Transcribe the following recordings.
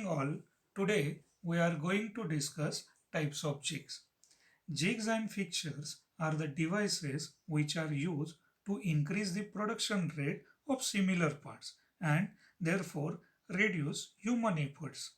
all. Today we are going to discuss types of jigs. Jigs and fixtures are the devices which are used to increase the production rate of similar parts and therefore reduce human efforts.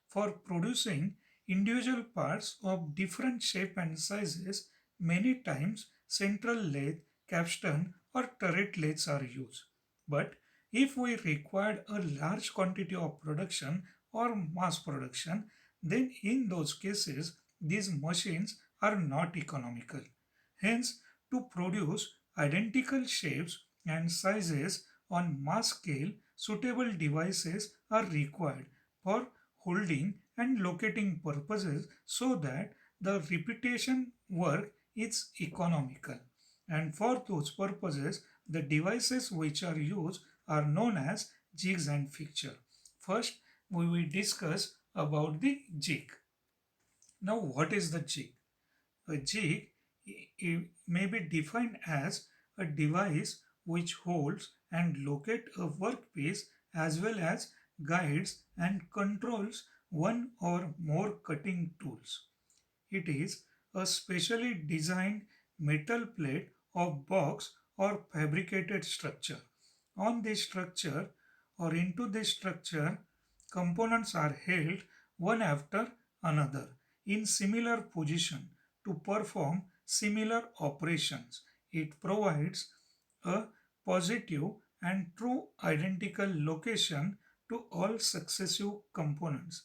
For producing individual parts of different shape and sizes, many times central lathe, capstan or turret lathes are used. But if we required a large quantity of production or mass production, then in those cases these machines are not economical. Hence, to produce identical shapes and sizes on mass scale, suitable devices are required for holding and locating purposes so that the repetition work is economical. And for those purposes, the devices which are used are known as jigs and fixture. First, we will discuss about the jig. Now, what is the jig? A jig may be defined as a device which holds and locates a workpiece as well as guides and controls one or more cutting tools. It is a specially designed metal plate of box or fabricated structure. On this structure or into this structure, components are held one after another in similar position to perform similar operations. It provides a positive and true identical location to all successive components.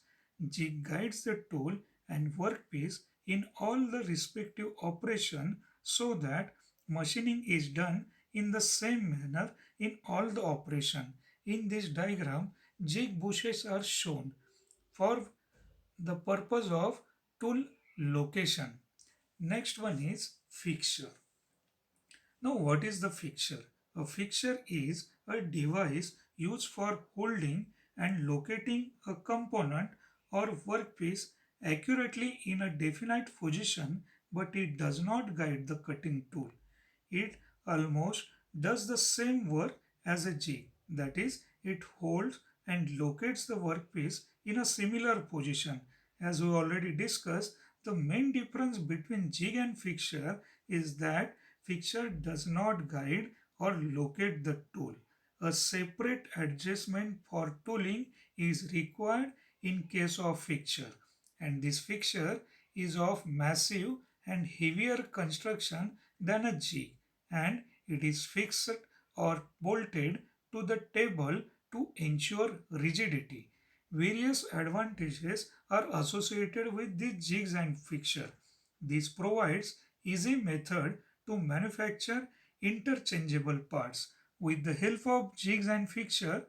Jig guides the tool and workpiece in all the respective operation so that machining is done in the same manner in all the operation. In this diagram, jig bushes are shown for the purpose of tool location. Next one is fixture. Now, what is the fixture? A fixture is a device used for holding and locating a component or workpiece accurately in a definite position, but it does not guide the cutting tool. It almost does the same work as a jig, that is, it holds and locates the workpiece in a similar position. As we already discussed, the main difference between jig and fixture is that fixture does not guide or locate the tool. A separate adjustment for tooling is required in case of fixture, and this fixture is of massive and heavier construction than a jig, and it is fixed or bolted to the table to ensure rigidity. Various advantages are associated with the jigs and fixture. This provides easy method to manufacture interchangeable parts. With the help of jigs and fixture,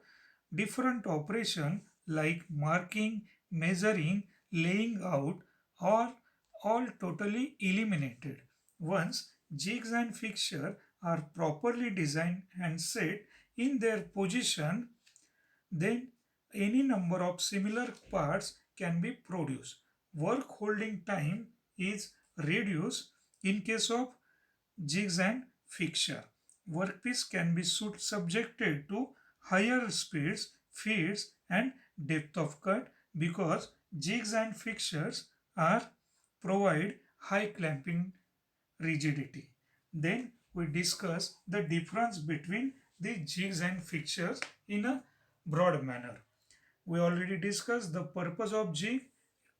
different operation like marking, measuring, laying out are all totally eliminated. Once jigs and fixture are properly designed and set in their position, then any number of similar parts can be produced. Work holding time is reduced in case of jigs and fixture. Workpiece can be subjected to higher speeds, feeds and depth of cut because jigs and fixtures are provide high clamping rigidity. Then we discuss the difference between the jigs and fixtures in a broad manner. We already discussed the purpose of jig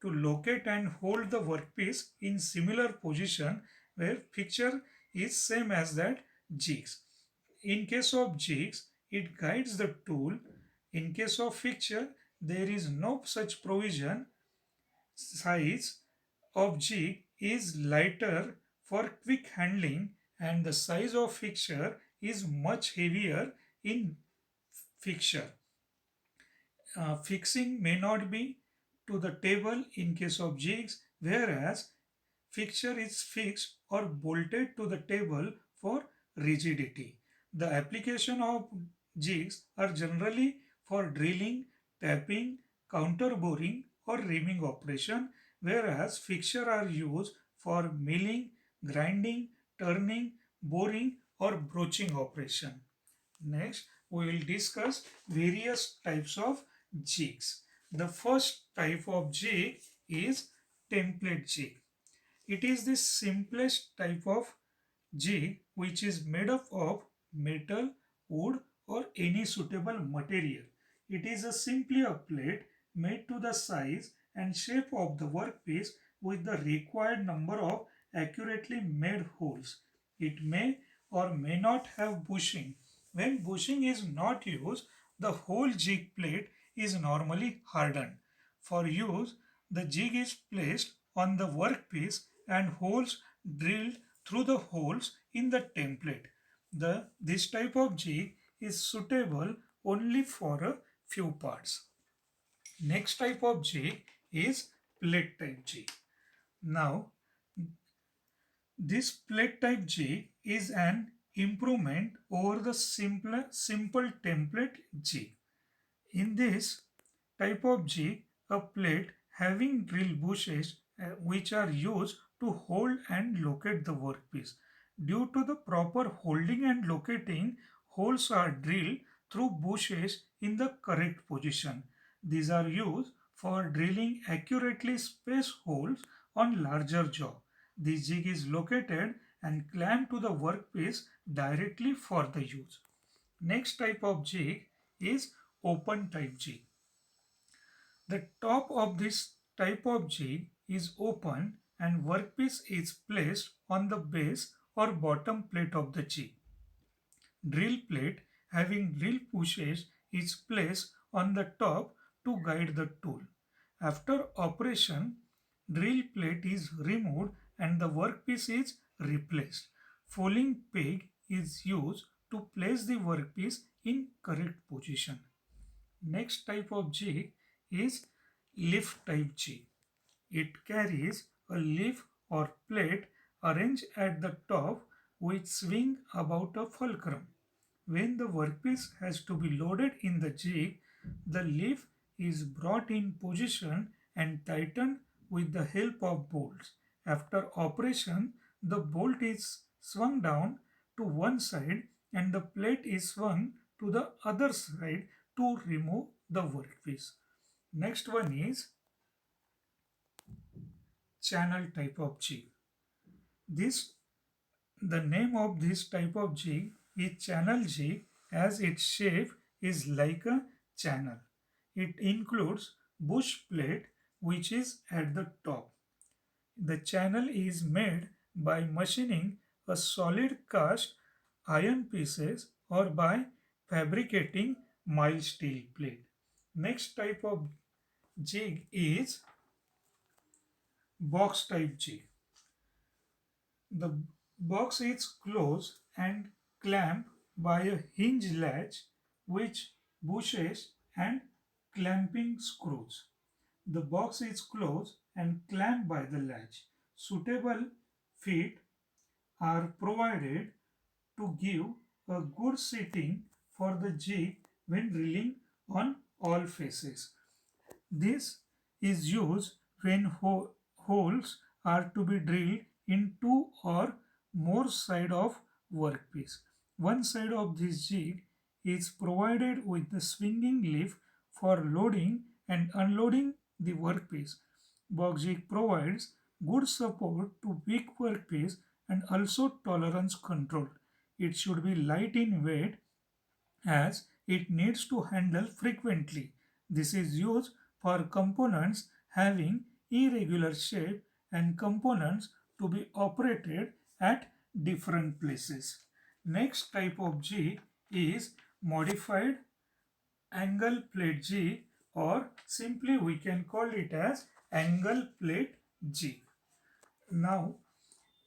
to locate and hold the workpiece in similar position where fixture is same as that jigs. In case of jigs, it guides the tool. In case of fixture, there is no such provision. Size of jig is lighter for quick handling and the size of fixture is much heavier in fixture. Fixing may not be to the table in case of jigs, whereas fixture is fixed or bolted to the table for rigidity. The application of jigs are generally for drilling, tapping, counter boring or reaming operation, whereas fixture are used for milling, grinding, turning, boring or broaching operation. Next, we will discuss various types of jigs. The first type of jig is template jig. It is the simplest type of jig which is made up of metal, wood or any suitable material. It is simply a plate made to the size and shape of the workpiece with the required number of accurately made holes. It may or may not have bushing. When bushing is not used, the whole jig plate is normally hardened. For use, the jig is placed on the workpiece and holes drilled through the holes in the template. This type of jig is suitable only for a few parts. Next type of jig is plate type jig. Now, this plate type jig is an improvement over the simple template jig. In this type of jig, a plate having drill bushes which are used to hold and locate the workpiece. Due to the proper holding and locating, holes are drilled through bushes in the correct position. These are used for drilling accurately spaced holes on larger job. The jig is located and clamped to the workpiece directly for the use. Next type of jig is open type jig. The top of this type of jig is open and workpiece is placed on the base or bottom plate of the jig. Drill plate having drill pushes is placed on the top to guide the tool. After operation, drill plate is removed and the workpiece is replaced. Fouling peg is used to place the workpiece in correct position. Next type of jig is leaf type jig. It carries a leaf or plate arranged at the top which swing about a fulcrum. When the workpiece has to be loaded in the jig, the leaf is brought in position and tightened with the help of bolts. After operation, the bolt is swung down to one side and the plate is swung to the other side to remove the workpiece. Next one is channel type of jig. This The name of this type of jig is channel jig as its shape is like a channel. It includes bush plate which is at the top. The channel is made by machining a solid cast iron pieces or by fabricating mild steel plate. Next type of jig is box type jig. The box is closed and clamped by a hinge latch which bushes and clamping screws. The box is closed and clamped by the latch. Suitable feet are provided to give a good seating for the jig when drilling on all faces. This is used when holes are to be drilled in two or more side of workpiece. One side of this jig is provided with the swinging leaf for loading and unloading the workpiece. Box jig provides good support to weak workpiece and also tolerance control. It should be light in weight as it needs to handle frequently. This is used for components having irregular shape and components to be operated at different places. Next type of jig is modified angle plate jig, or simply we can call it as angle plate jig. Now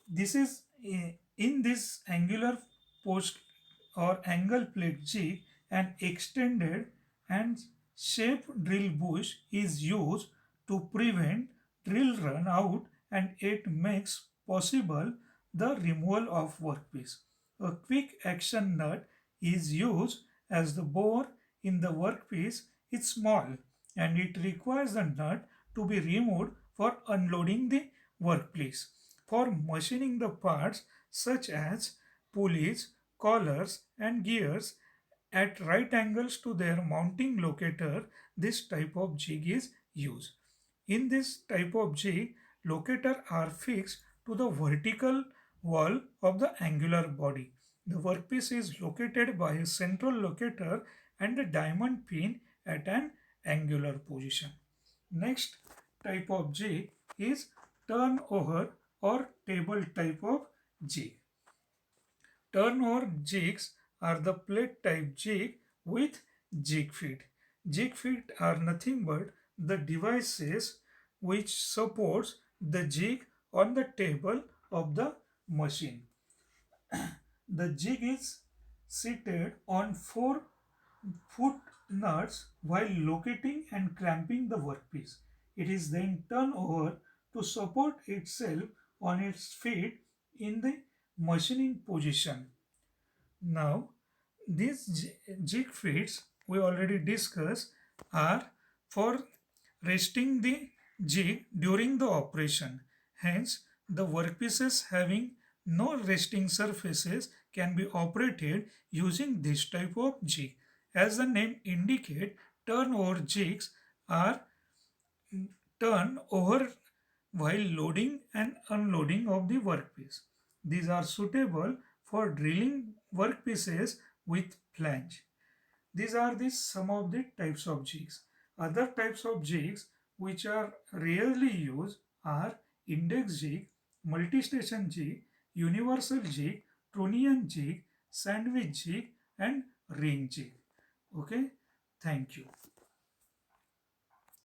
this is in this angular post or angle plate jig, an extended and shaped drill bush is used to prevent drill run out, and it makes possible the removal of workpiece. A quick action nut is used as the bore in the workpiece is small and it requires the nut to be removed for unloading the workpiece. For machining the parts such as pulleys, collars and gears at right angles to their mounting locator, this type of jig is used. In this type of jig, locator are fixed to the vertical wall of the angular body. The workpiece is located by a central locator and a diamond pin at an angular position. Next type of jig is turnover or table type of jig. Turnover jigs are the plate type jig with jig feet. Jig feet are nothing but the devices which supports the jig on the table of the machine. The jig is seated on four foot nuts while locating and clamping the workpiece. It is then turned over to support itself on its feet in the machining position. Now, these jig feet we already discussed are for resting the jig during the operation. Hence, the workpieces having no resting surfaces can be operated using this type of jig. As the name indicate, turnover jigs are turned over while loading and unloading of the workpiece. These are suitable for drilling workpieces with flange. These are the some of the types of jigs. Other types of jigs which are rarely used are index jig, multi-station jig, universal jig, Trunnion jig, sandwich jig and ring jig. Okay, thank you.